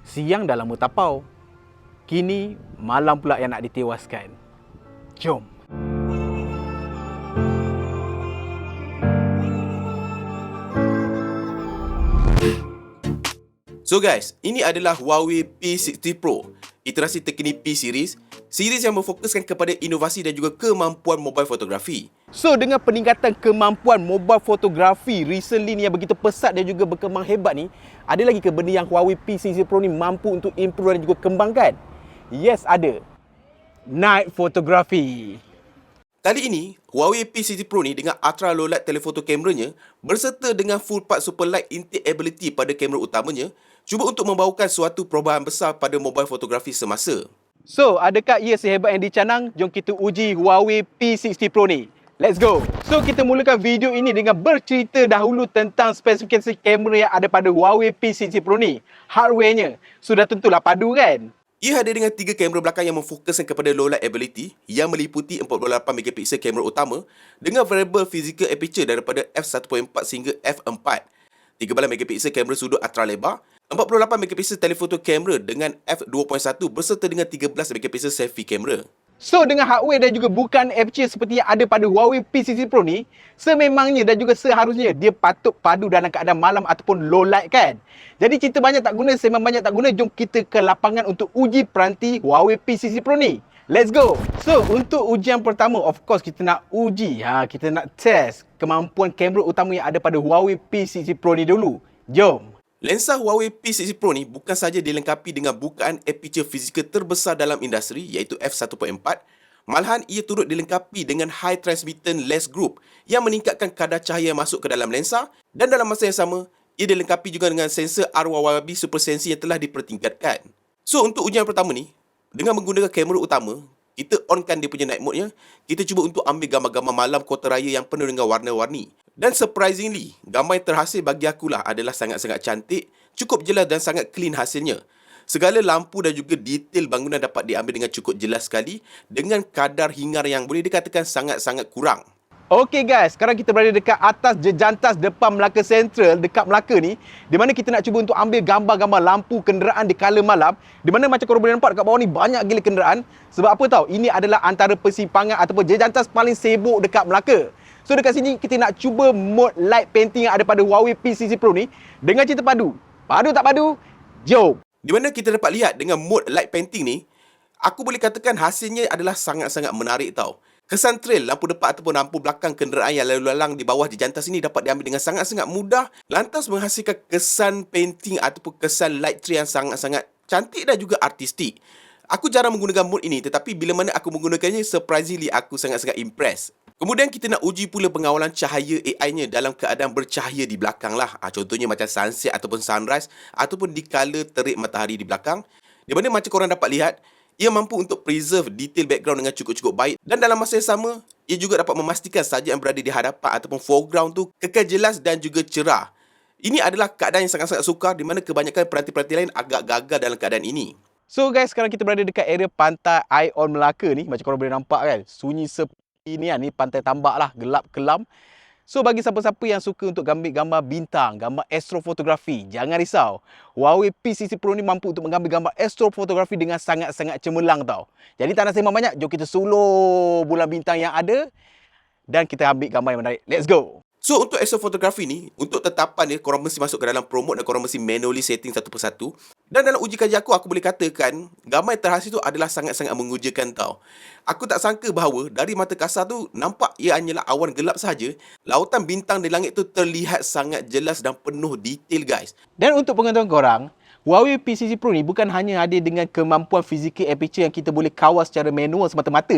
Siang dalam mutapau, kini malam pula yang nak ditewaskan. Jom. So guys, ini adalah Huawei P60 Pro, iterasi terkini P series yang memfokuskan kepada inovasi dan juga kemampuan mobile fotografi. So, dengan peningkatan kemampuan mobile fotografi recently ni yang begitu pesat dan juga berkembang hebat ni, ada lagi ke benda yang Huawei P60 Pro ni mampu untuk improve dan juga kembangkan? Yes, ada. Night photography. Kali ini, Huawei P60 Pro ni dengan ultra low light telephoto kameranya berserta dengan full part super light intake ability pada kamera utamanya, cuba untuk membawakan suatu perubahan besar pada mobile fotografi semasa. So, adakah ia sehebat yang dicanang? Jom kita uji Huawei P60 Pro ni. Let's go. So, kita mulakan video ini dengan bercerita dahulu tentang spesifikasi kamera yang ada pada Huawei P60 Pro ni. Hardwarenya sudah tentulah padu kan? Ia hadir dengan 3 kamera belakang yang memfokuskan kepada low light ability yang meliputi 48MP kamera utama dengan variable physical aperture daripada f1.4 sehingga f4, 13MP kamera sudut ultra lebar, 48MP telephoto kamera dengan f2.1 berserta dengan 13MP selfie kamera. So, dengan hardware dan juga bukan aperture seperti yang ada pada Huawei P60 Pro ni, sememangnya dan juga seharusnya dia patut padu dalam keadaan malam ataupun low light kan? Jadi cerita banyak tak guna, sembang banyak tak guna, jom kita ke lapangan untuk uji peranti Huawei P60 Pro ni. Let's go! So, untuk ujian pertama, of course kita nak uji, kita nak test kemampuan kamera utama yang ada pada Huawei P60 Pro ni dulu. Jom! Lensa Huawei P60 Pro ni bukan sahaja dilengkapi dengan bukaan aperture fizikal terbesar dalam industri iaitu f1.4, malahan ia turut dilengkapi dengan high transmittance lens group yang meningkatkan kadar cahaya yang masuk ke dalam lensa, dan dalam masa yang sama, ia dilengkapi juga dengan sensor RWB Super Sensi yang telah dipertingkatkan. So, untuk ujian pertama ni, dengan menggunakan kamera utama, kita onkan dia punya night mode-nya, kita cuba untuk ambil gambar-gambar malam kota raya yang penuh dengan warna-warni. Dan surprisingly, gambar yang terhasil bagi akulah adalah sangat-sangat cantik, cukup jelas dan sangat clean hasilnya. Segala lampu dan juga detail bangunan dapat diambil dengan cukup jelas sekali dengan kadar hingar yang boleh dikatakan sangat-sangat kurang. Okey guys, sekarang kita berada dekat atas jejantas depan Melaka Central, dekat Melaka ni, di mana kita nak cuba untuk ambil gambar-gambar lampu kenderaan di kala malam, di mana macam korang boleh nampak dekat bawah ni banyak gila kenderaan. Sebab apa tahu? Ini adalah antara persimpangan ataupun jejantas paling sibuk dekat Melaka. So dekat sini kita nak cuba mode light painting yang ada pada Huawei P60 Pro ni dengan cerita padu. Padu tak padu? Jom. Di mana kita dapat lihat dengan mode light painting ni, aku boleh katakan hasilnya adalah sangat-sangat menarik tau. Kesan trail, lampu depan ataupun lampu belakang kenderaan yang lalu lalang di bawah jejantas ini dapat diambil dengan sangat-sangat mudah, lantas menghasilkan kesan painting ataupun kesan light trail yang sangat-sangat cantik dan juga artistik. Aku jarang menggunakan mode ini, tetapi bila mana aku menggunakannya, surprisingly aku sangat-sangat impressed. Kemudian kita nak uji pula pengawalan cahaya AI-nya dalam keadaan bercahaya di belakang lah. Contohnya macam sunset ataupun sunrise ataupun di kala terik matahari di belakang. Di mana macam korang dapat lihat, ia mampu untuk preserve detail background dengan cukup-cukup baik, dan dalam masa yang sama, ia juga dapat memastikan sahaja yang berada di hadapan ataupun foreground tu kekal jelas dan juga cerah. Ini adalah keadaan yang sangat-sangat sukar di mana kebanyakan peranti-peranti lain agak gagal dalam keadaan ini. So guys, sekarang kita berada dekat area pantai Ion Melaka ni. Macam korang boleh nampak kan, sunyi sepi ni kan, ni pantai tambak lah, gelap kelam. So bagi siapa-siapa yang suka untuk ambil gambar bintang, gambar astrofotografi, jangan risau. Huawei P60 Pro ni mampu untuk mengambil gambar astrofotografi dengan sangat-sangat cemerlang tau. Jadi tak nak sembang banyak, jom kita suluh bulan bintang yang ada dan kita ambil gambar yang menarik. Let's go! So, untuk astrofotografi ni, untuk tetapan dia, korang mesti masuk ke dalam promote dan korang mesti manually setting satu persatu. Dan dalam uji kaji aku boleh katakan, gambar yang terhasil tu adalah sangat-sangat mengujakan tau. Aku tak sangka bahawa dari mata kasar tu, nampak ia hanyalah awan gelap sahaja, lautan bintang di langit tu terlihat sangat jelas dan penuh detail guys. Dan untuk pengetahuan korang, Huawei P60 Pro ni bukan hanya hadir dengan kemampuan physical aperture yang kita boleh kawal secara manual semata-mata.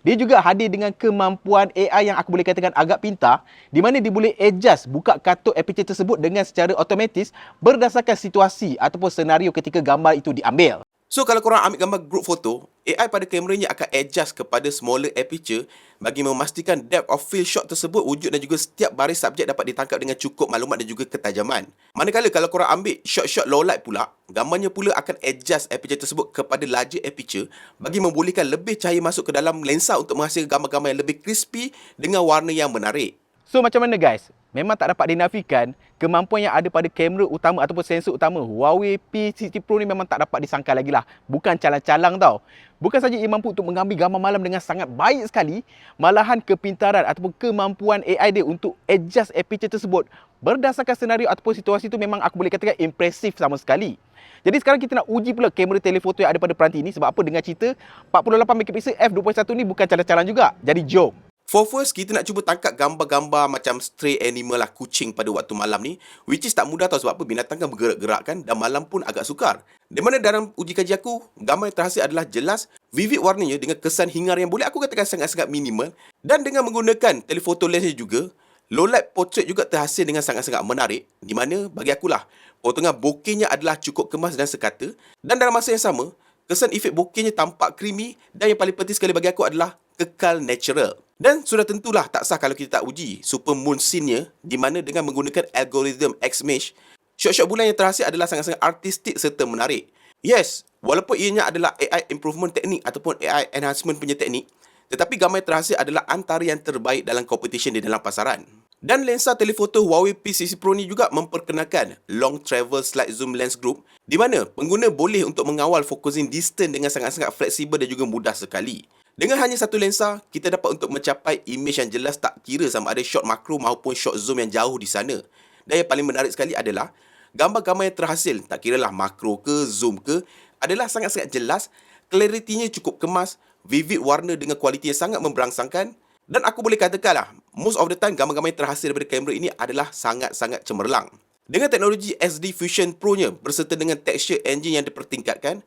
Dia juga hadir dengan kemampuan AI yang aku boleh katakan agak pintar, di mana dia boleh adjust buka katuk aperture tersebut dengan secara otomatis berdasarkan situasi ataupun senario ketika gambar itu diambil. So, kalau korang ambil gambar group foto, AI pada kameranya akan adjust kepada smaller aperture bagi memastikan depth of field shot tersebut wujud dan juga setiap baris subjek dapat ditangkap dengan cukup maklumat dan juga ketajaman. Manakala kalau korang ambil shot-shot low light pula, gambarnya pula akan adjust aperture tersebut kepada larger aperture bagi membolehkan lebih cahaya masuk ke dalam lensa untuk menghasilkan gambar-gambar yang lebih crispy dengan warna yang menarik. So macam mana guys? Memang tak dapat dinafikan kemampuan yang ada pada kamera utama ataupun sensor utama Huawei P60 Pro ni memang tak dapat disangkal lagi lah. Bukan calang-calang tau. Bukan saja ia mampu untuk mengambil gambar malam dengan sangat baik sekali, malahan kepintaran ataupun kemampuan AI dia untuk adjust aperture tersebut berdasarkan senario ataupun situasi tu memang aku boleh katakan impresif sama sekali. Jadi sekarang kita nak uji pula kamera telefoto yang ada pada peranti ni. Sebab apa, dengan cerita 48MP f2.1 ni bukan calang-calang juga. Jadi jom. For first, kita nak cuba tangkap gambar-gambar macam stray animal lah, kucing pada waktu malam ni. Which is tak mudah tau, sebab apa, binatang kan bergerak-gerak kan, dan malam pun agak sukar. Di mana dalam uji kaji aku, gambar yang terhasil adalah jelas, vivid warnanya dengan kesan hingar yang boleh aku katakan sangat-sangat minimal. Dan dengan menggunakan telephoto lens juga, low light portrait juga terhasil dengan sangat-sangat menarik. Di mana bagi akulah, potongan bokehnya adalah cukup kemas dan sekata. Dan dalam masa yang sama, kesan efek bokehnya tampak creamy. Dan yang paling penting sekali bagi aku adalah kekal natural. Dan sudah tentulah tak sah kalau kita tak uji super moon scene-nya, di mana dengan menggunakan algoritma X-Mesh, shot-shot bulan yang terhasil adalah sangat-sangat artistik serta menarik. Yes, walaupun ianya adalah AI improvement teknik ataupun AI enhancement punya teknik, tetapi gambar yang terhasil adalah antara yang terbaik dalam competition di dalam pasaran. Dan lensa telefoto Huawei P60 Pro ni juga memperkenalkan long travel slide zoom lens group, di mana pengguna boleh untuk mengawal focusing distance dengan sangat-sangat fleksibel dan juga mudah sekali. Dengan hanya satu lensa, kita dapat untuk mencapai image yang jelas tak kira sama ada shot makro maupun shot zoom yang jauh di sana. Dan yang paling menarik sekali adalah gambar-gambar yang terhasil, tak kiralah makro ke, zoom ke, adalah sangat-sangat jelas, clarity-nya cukup kemas, vivid warna dengan kualiti yang sangat memberangsangkan. Dan aku boleh katakanlah, most of the time gambar-gambar yang terhasil daripada kamera ini adalah sangat-sangat cemerlang. Dengan teknologi SD Fusion Pro-nya berserta dengan texture engine yang dipertingkatkan,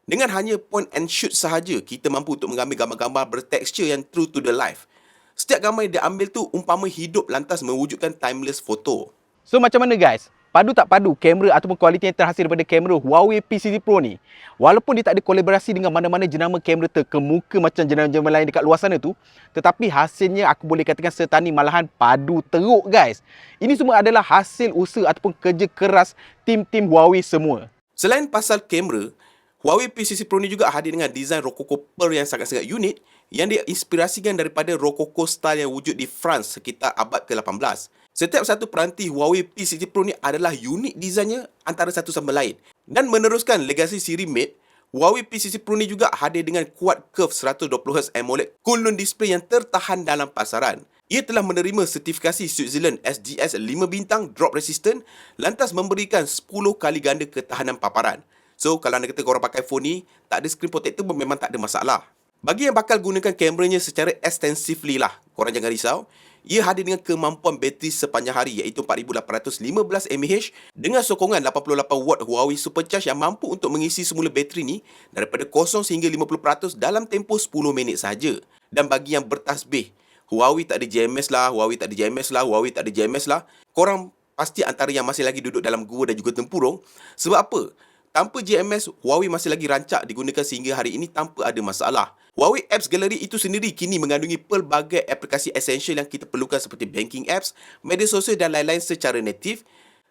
dengan hanya point and shoot sahaja, kita mampu untuk mengambil gambar-gambar bertekstur yang true to the life. Setiap gambar yang diambil tu umpama hidup lantas mewujudkan timeless foto. So macam mana guys? Padu tak padu kamera ataupun kualiti yang terhasil daripada kamera Huawei P60 Pro ni? Walaupun dia tak ada kolaborasi dengan mana-mana jenama kamera terkemuka macam jenama-jenama lain dekat luar sana tu, tetapi hasilnya aku boleh katakan setani malahan padu teruk guys. Ini semua adalah hasil usaha ataupun kerja keras tim-tim Huawei semua. Selain pasal kamera, Huawei P60 Pro ni juga hadir dengan desain Rococo Pearl yang sangat-sangat unik yang diinspirasikan daripada Rococo style yang wujud di France sekitar abad ke-18. Setiap satu peranti Huawei P60 Pro ni adalah unik desainnya antara satu sama lain. Dan meneruskan legasi siri Mate, Huawei P60 Pro ni juga hadir dengan Quad Curve 120Hz AMOLED Kunlun display yang tertahan dalam pasaran. Ia telah menerima sertifikasi Switzerland SGS 5 bintang drop resistant, lantas memberikan 10 kali ganda ketahanan paparan. So, kalau anda kata korang pakai phone ni, tak ada screen protector pun memang tak ada masalah. Bagi yang bakal gunakan kameranya secara extensively lah, korang jangan risau. Ia hadir dengan kemampuan bateri sepanjang hari iaitu 4815 mAh dengan sokongan 88W Huawei Supercharge yang mampu untuk mengisi semula bateri ni daripada 0 sehingga 50% dalam tempoh 10 minit sahaja. Dan bagi yang bertasbih, Huawei tak ada JMS lah, Huawei tak ada JMS lah, Huawei tak ada JMS lah, korang pasti antara yang masih lagi duduk dalam gua dan juga tempurung. Sebab apa? Tanpa JMS, Huawei masih lagi rancak digunakan sehingga hari ini tanpa ada masalah. Huawei Apps Gallery itu sendiri kini mengandungi pelbagai aplikasi essential yang kita perlukan seperti banking apps, media sosial dan lain-lain secara native.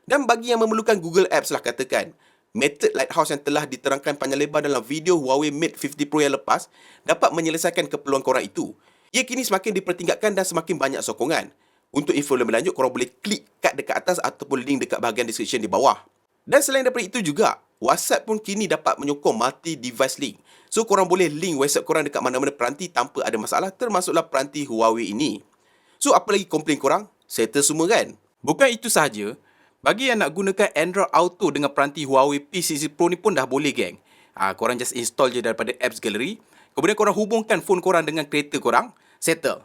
Dan bagi yang memerlukan Google Apps lah katakan, metode Lighthouse yang telah diterangkan panjang lebar dalam video Huawei Mate 50 Pro yang lepas dapat menyelesaikan keperluan korang itu. Ia kini semakin dipertingkatkan dan semakin banyak sokongan. Untuk info lebih lanjut, korang boleh klik kad dekat atas ataupun link dekat bahagian description di bawah. Dan selain daripada itu juga, WhatsApp pun kini dapat menyokong multi-device link. So, korang boleh link WhatsApp korang dekat mana-mana peranti tanpa ada masalah, termasuklah peranti Huawei ini. So, apa lagi komplain korang? Settle semua kan? Bukan itu sahaja, bagi yang nak gunakan Android Auto dengan peranti Huawei P60 Pro ni pun dah boleh, geng. Korang just install je daripada Apps Gallery. Kemudian korang hubungkan phone korang dengan kereta korang. Settle.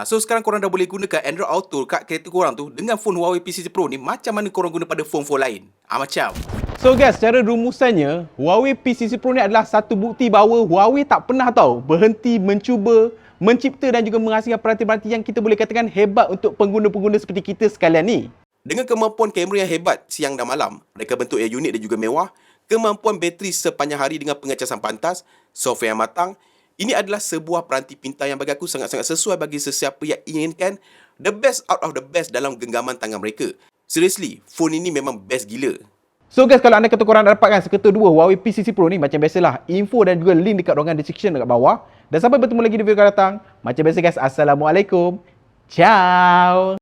So sekarang korang dah boleh gunakan Android Auto kat kereta korang tu dengan phone Huawei P60 Pro ni macam mana korang guna pada phone-phone lain. Macam. So guys, secara rumusannya, Huawei P60 Pro ni adalah satu bukti bahawa Huawei tak pernah berhenti mencuba, mencipta dan juga menghasilkan peranti-peranti yang kita boleh katakan hebat untuk pengguna-pengguna seperti kita sekalian ni. Dengan kemampuan kamera yang hebat siang dan malam, reka bentuk yang unik dan juga mewah, kemampuan bateri sepanjang hari dengan pengecasan pantas, software yang matang, ini adalah sebuah peranti pintar yang bagi aku sangat-sangat sesuai bagi sesiapa yang inginkan the best out of the best dalam genggaman tangan mereka. Seriously, phone ini memang best gila. So guys, kalau anda kata korang dapatkan seketul dua Huawei P60 Pro ni, macam biasalah, info dan juga link dekat ruangan description dekat bawah. Dan sampai bertemu lagi di video akan datang. Macam biasa guys, Assalamualaikum. Ciao.